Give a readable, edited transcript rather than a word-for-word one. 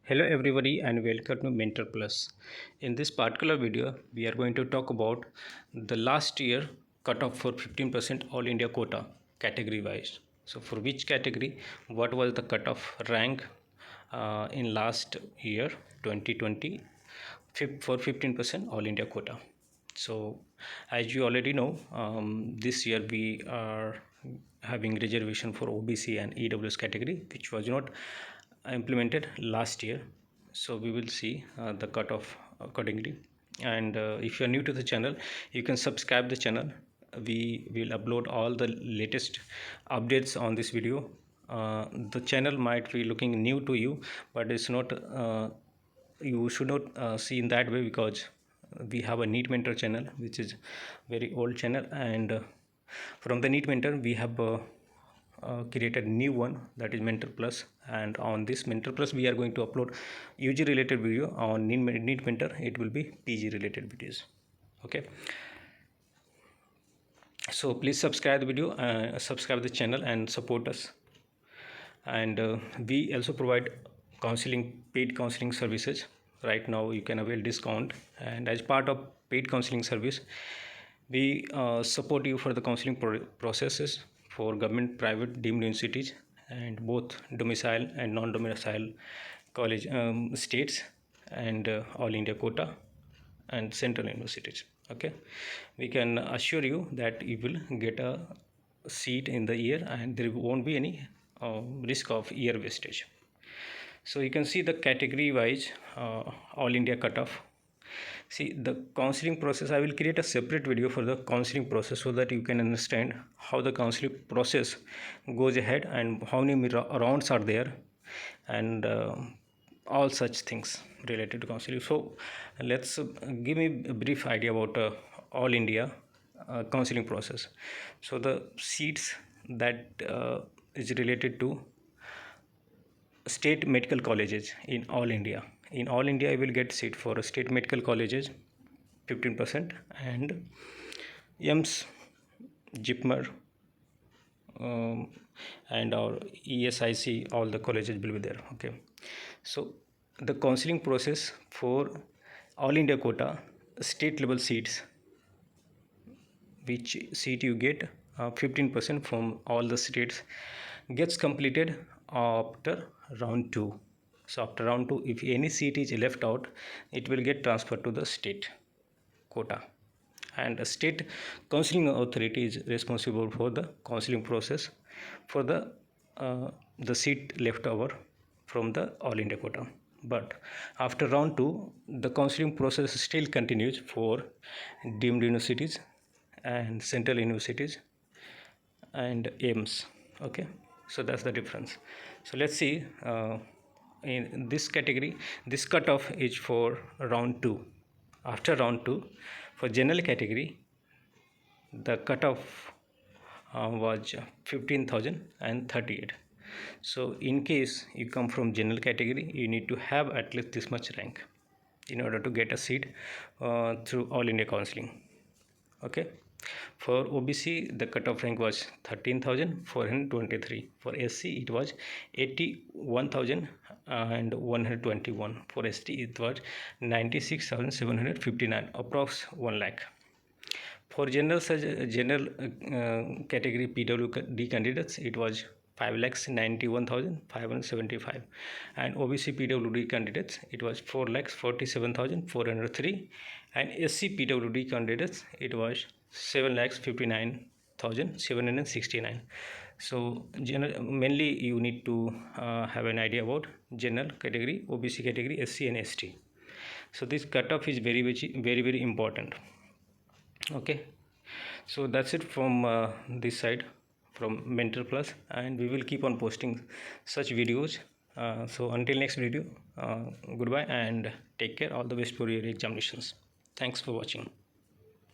Hello everybody and welcome to Mentor Plus. In this particular video, we are going to talk about the last year cutoff for 15% All India quota category wise. So for which category, what was the cutoff rank in last year 2020 for 15% All India quota. So as you already know, this year we are having reservation for OBC and EWS category, which was not implemented last year. So we will see the cutoff accordingly. And if you are new to the channel, you can subscribe the channel. We will upload all the latest updates on this video. The channel might be looking new to you, but it's not. You should not see in that way, because we have a NEET Mentor channel, which is very old channel, and from the NEET Mentor we have created new one, that is Mentor Plus. And on this Mentor Plus we are going to upload UG related video. On NEET Mentor it will be PG related videos. Okay, so please subscribe the video, subscribe the channel and support us. And we also provide paid counseling services. Right now you can avail discount, and as part of paid counseling service, we support you for the counseling processes for government, private, deemed universities, and both domicile and non-domicile college states, and all India quota and central universities. Okay, we can assure you that you will get a seat in the year and there won't be any risk of year wastage. So you can see the category wise all India cutoff. See the counseling process. I will create a separate video for the counseling process, so that you can understand how the counseling process goes ahead and how many rounds are there, and all such things related to counseling. So let's give me a brief idea about all India counseling process. So the seats that is related to state medical colleges in all India. In all India, you will get seat for state medical colleges 15%, and EMS, JIPMER, and our ESIC, all the colleges will be there. Okay, so the counseling process for all India quota state level seats, which seat you get 15% from all the states, gets completed after round 2. So after round 2, if any seat is left out, it will get transferred to the state quota, and the state counseling authority is responsible for the counseling process for the seat left over from the all India quota. But after round 2, the counseling process still continues for deemed universities and central universities and AIMS. Okay, so that's the difference. So let's see, in this category, this cutoff is for round 2. After round 2, for general category, the cutoff was 15,038. So in case you come from general category, you need to have at least this much rank in order to get a seat through all India counseling. Okay, for OBC the cutoff rank was 13,423. For SC it was 81,121. For ST it was 96,759, approx 1 lakh. For general category PWD candidates, it was 5,91,575, and OBC PWD candidates it was 4,47,403, and SC PWD candidates it was 7,59,769. So mainly you need to have an idea about general category, OBC category, SC and ST. So this cutoff is very important. Okay, so that's it from this side, from Mentor Plus, and we will keep on posting such videos. So until next video, goodbye and take care. All the best for your examinations. Thanks for watching.